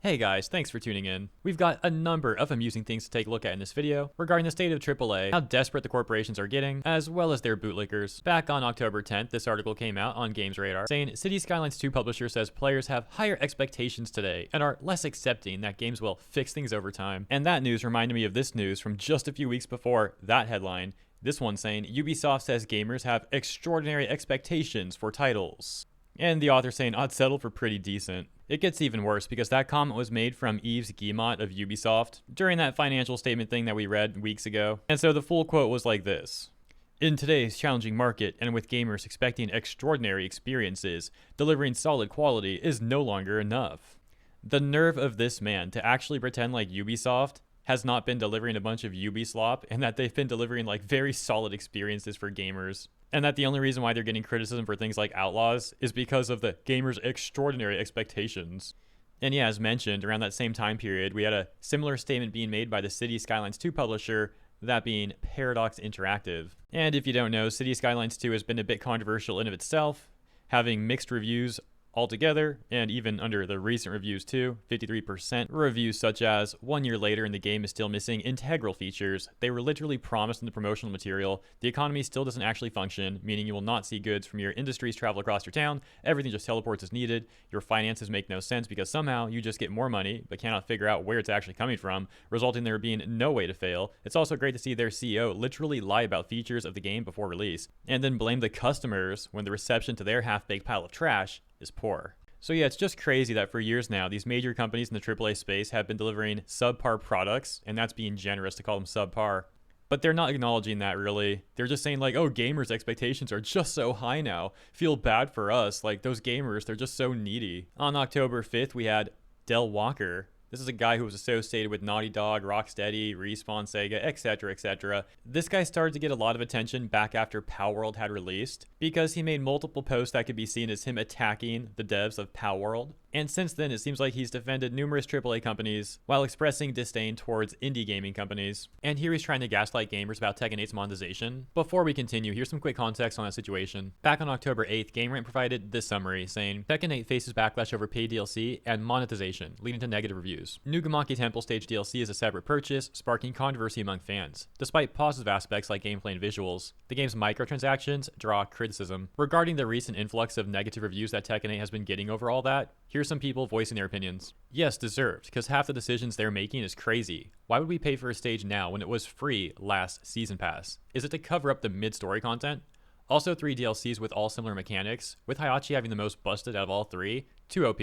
Hey guys, thanks for tuning in. We've got a number of amusing things to take a look at in this video regarding the state of AAA, how desperate the corporations are getting, as well as their bootlickers. Back on October 10th, this article came out on Games Radar saying Cities Skylines 2 publisher says players have higher expectations today and are less accepting that games will fix things over time. And that news reminded me of this news from just a few weeks before that headline. This one saying Ubisoft says gamers have extraordinary expectations for titles. And the author saying I'd settle for pretty decent. It gets even worse because that comment was made from Yves Guillemot of Ubisoft during that financial statement thing that we read weeks ago. And so the full quote was like this. In today's challenging market and with gamers expecting extraordinary experiences, delivering solid quality is no longer enough. The nerve of this man to actually pretend like Ubisoft has not been delivering a bunch of Ubislop and that they've been delivering like very solid experiences for gamers. And that the only reason why they're getting criticism for things like Outlaws is because of the gamers' extraordinary expectations. And yeah, as mentioned, around that same time period, we had a similar statement being made by the Cities Skylines 2 publisher, that being Paradox Interactive. And if you don't know, Cities Skylines 2 has been a bit controversial in of itself, having mixed reviews altogether, and even under the recent reviews too, 53% reviews such as 1 year later and the game is still missing integral features. They were literally promised in the promotional material. The economy still doesn't actually function, meaning you will not see goods from your industries travel across your town. Everything just teleports as needed. Your finances make no sense because somehow you just get more money but cannot figure out where it's actually coming from, resulting in there being no way to fail. It's also great to see their CEO literally lie about features of the game before release, and then blame the customers when the reception to their half-baked pile of trash is poor. So yeah, it's just crazy that for years now, these major companies in the AAA space have been delivering subpar products, and that's being generous to call them subpar. But they're not acknowledging that really. They're just saying like, oh, gamers' expectations are just so high now. Feel bad for us. Like those gamers, they're just so needy. On October 5th, we had Delw ER. This is a guy who was associated with Naughty Dog, Rocksteady, Respawn, Sega, etc., etc. This guy started to get a lot of attention back after Palworld had released because he made multiple posts that could be seen as him attacking the devs of Palworld. And since then, it seems like he's defended numerous AAA companies while expressing disdain towards indie gaming companies. And here he's trying to gaslight gamers about Tekken A's monetization. Before we continue, here's some quick context on that situation. Back on October 8th, GameRant provided this summary saying, Tekken 8 faces backlash over paid DLC and monetization, leading to negative reviews. Nugamaki Temple Stage DLC is a separate purchase, sparking controversy among fans. Despite positive aspects like gameplay and visuals, the game's microtransactions draw criticism. Regarding the recent influx of negative reviews that Tekken 8 has been getting over all that, here's some people voicing their opinions. Yes, deserved, because half the decisions they're making is crazy. Why would we pay for a stage now when it was free last season pass? Is it to cover up the mid-story content? Also 3 DLCs with all similar mechanics, with Hayachi having the most busted out of all 3, too OP.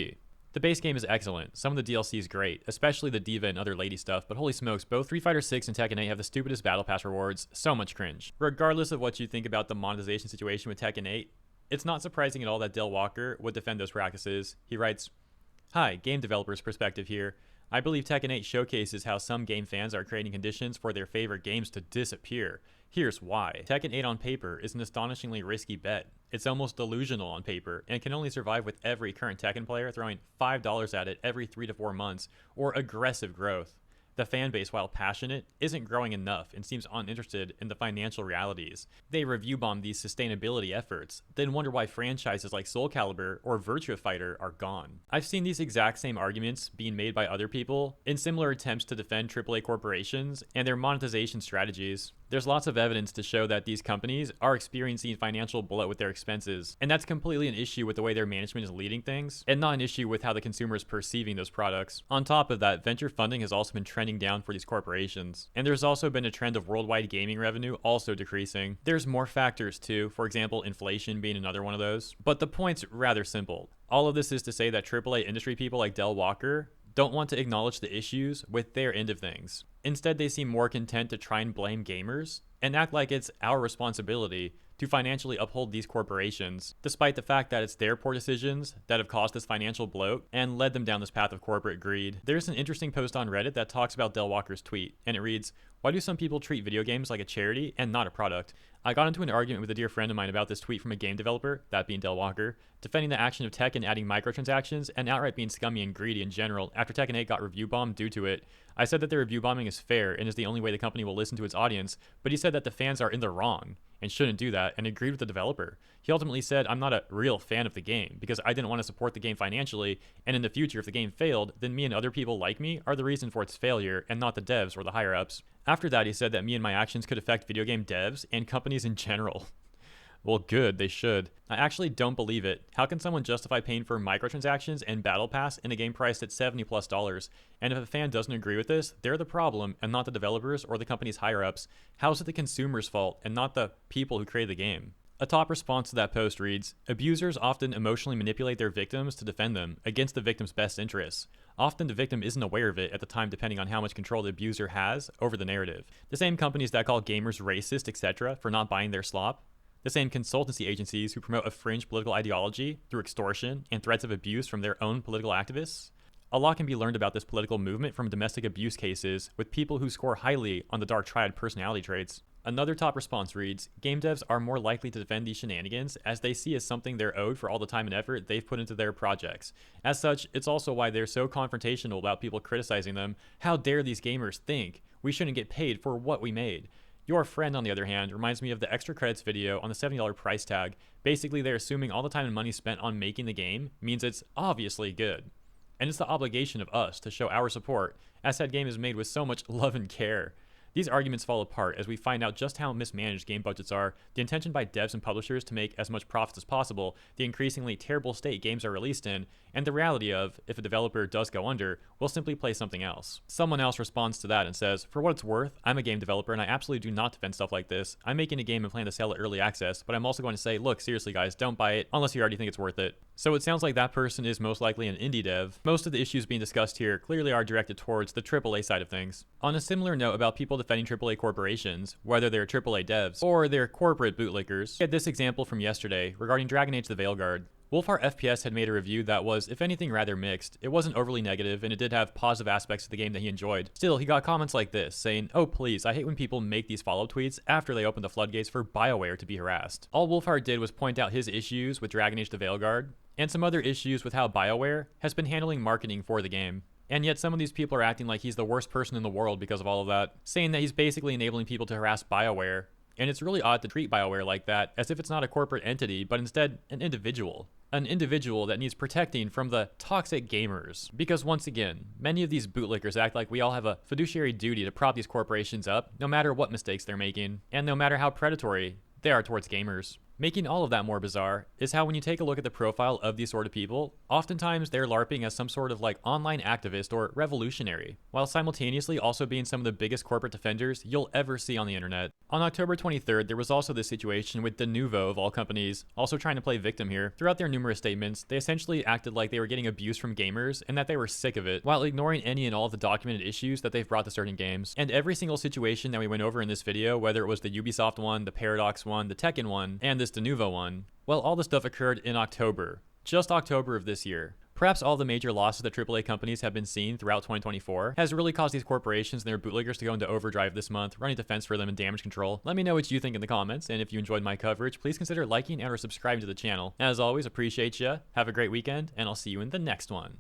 The base game is excellent, some of the DLC is great, especially the Diva and other lady stuff, but holy smokes, both Street Fighter 6 and Tekken 8 have the stupidest battle pass rewards, so much cringe. Regardless of what you think about the monetization situation with Tekken 8, it's not surprising at all that Delw ER would defend those practices. He writes, Hi, game developers' perspective here. I believe Tekken 8 showcases how some game fans are creating conditions for their favorite games to disappear. Here's why. Tekken 8 on paper is an astonishingly risky bet. It's almost delusional on paper and can only survive with every current Tekken player throwing $5 at it every 3 to 4 months or aggressive growth. The fan base, while passionate, isn't growing enough and seems uninterested in the financial realities. They review bomb these sustainability efforts, then wonder why franchises like Soul Calibur or Virtua Fighter are gone. I've seen these exact same arguments being made by other people in similar attempts to defend AAA corporations and their monetization strategies. There's lots of evidence to show that these companies are experiencing financial bloat with their expenses, and that's completely an issue with the way their management is leading things, and not an issue with how the consumer is perceiving those products. On top of that, venture funding has also been trending down for these corporations, and there's also been a trend of worldwide gaming revenue also decreasing. There's more factors too, for example, inflation being another one of those, but the point's rather simple. All of this is to say that AAA industry people like Delw ER don't want to acknowledge the issues with their end of things. Instead, they seem more content to try and blame gamers and act like it's our responsibility to financially uphold these corporations, despite the fact that it's their poor decisions that have caused this financial bloat and led them down this path of corporate greed. There's an interesting post on Reddit that talks about Delw ER's tweet, and it reads, Why do some people treat video games like a charity and not a product? I got into an argument with a dear friend of mine about this tweet from a game developer, that being Delw ER, defending the action of Tekken adding microtransactions and outright being scummy and greedy in general after Tekken A got review bombed due to it. I said that the review bombing is fair and is the only way the company will listen to its audience, but he said that the fans are in the wrong and shouldn't do that, and agreed with the developer. He ultimately said, I'm not a real fan of the game because I didn't want to support the game financially, and in the future if the game failed, then me and other people like me are the reason for its failure and not the devs or the higher ups. After that, he said that me and my actions could affect video game devs and companies in general. Well, good, they should. I actually don't believe it. How can someone justify paying for microtransactions and battle pass in a game priced at $70+? And if a fan doesn't agree with this, they're the problem and not the developers or the company's higher ups. How is it the consumer's fault and not the people who created the game? A top response to that post reads, abusers often emotionally manipulate their victims to defend them against the victim's best interests. Often the victim isn't aware of it at the time depending on how much control the abuser has over the narrative. The same companies that call gamers racist, etc. for not buying their slop. The same consultancy agencies who promote a fringe political ideology through extortion and threats of abuse from their own political activists. A lot can be learned about this political movement from domestic abuse cases with people who score highly on the dark triad personality traits. Another top response reads, game devs are more likely to defend these shenanigans as they see as something they're owed for all the time and effort they've put into their projects. As such, it's also why they're so confrontational about people criticizing them. How dare these gamers think we shouldn't get paid for what we made? Your friend, on the other hand, reminds me of the extra credits video on the $70 price tag. Basically, they're assuming all the time and money spent on making the game means it's obviously good. And it's the obligation of us to show our support, as that game is made with so much love and care. These arguments fall apart as we find out just how mismanaged game budgets are, the intention by devs and publishers to make as much profits as possible, the increasingly terrible state games are released in, and the reality of, if a developer does go under, we'll simply play something else. Someone else responds to that and says, for what it's worth, I'm a game developer and I absolutely do not defend stuff like this. I'm making a game and plan to sell it early access, but I'm also going to say, look, seriously guys, don't buy it unless you already think it's worth it. So it sounds like that person is most likely an indie dev. Most of the issues being discussed here clearly are directed towards the AAA side of things. On a similar note about people defending AAA corporations, whether they're AAA devs or they're corporate bootlickers, we had this example from yesterday regarding Dragon Age the Veilguard. Wolfheart FPS had made a review that was, if anything, rather mixed. It wasn't overly negative, and it did have positive aspects of the game that he enjoyed. Still, he got comments like this, saying, oh please, I hate when people make these follow-up tweets after they open the floodgates for BioWare to be harassed. All Wolfheart did was point out his issues with Dragon Age the Veilguard, and some other issues with how BioWare has been handling marketing for the game. And yet some of these people are acting like he's the worst person in the world because of all of that, saying that he's basically enabling people to harass BioWare. And it's really odd to treat BioWare like that, as if it's not a corporate entity, but instead an individual. An individual that needs protecting from the toxic gamers. Because once again, many of these bootlickers act like we all have a fiduciary duty to prop these corporations up, no matter what mistakes they're making, and no matter how predatory they are towards gamers. Making all of that more bizarre is how when you take a look at the profile of these sort of people, oftentimes they're LARPing as some sort of like online activist or revolutionary, while simultaneously also being some of the biggest corporate defenders you'll ever see on the internet. On October 23rd, there was also this situation with Denuvo of all companies, also trying to play victim here. Throughout their numerous statements, they essentially acted like they were getting abuse from gamers and that they were sick of it, while ignoring any and all of the documented issues that they've brought to certain games. And every single situation that we went over in this video, whether it was the Ubisoft one, the Paradox one, the Tekken one, and this Denuvo one, well, all this stuff occurred in October. Just October of this year. Perhaps all the major losses that AAA companies have been seeing throughout 2024 has really caused these corporations and their bootleggers to go into overdrive this month, running defense for them and damage control. Let me know what you think in the comments, and if you enjoyed my coverage, please consider liking and or subscribing to the channel. As always, appreciate ya, have a great weekend, and I'll see you in the next one.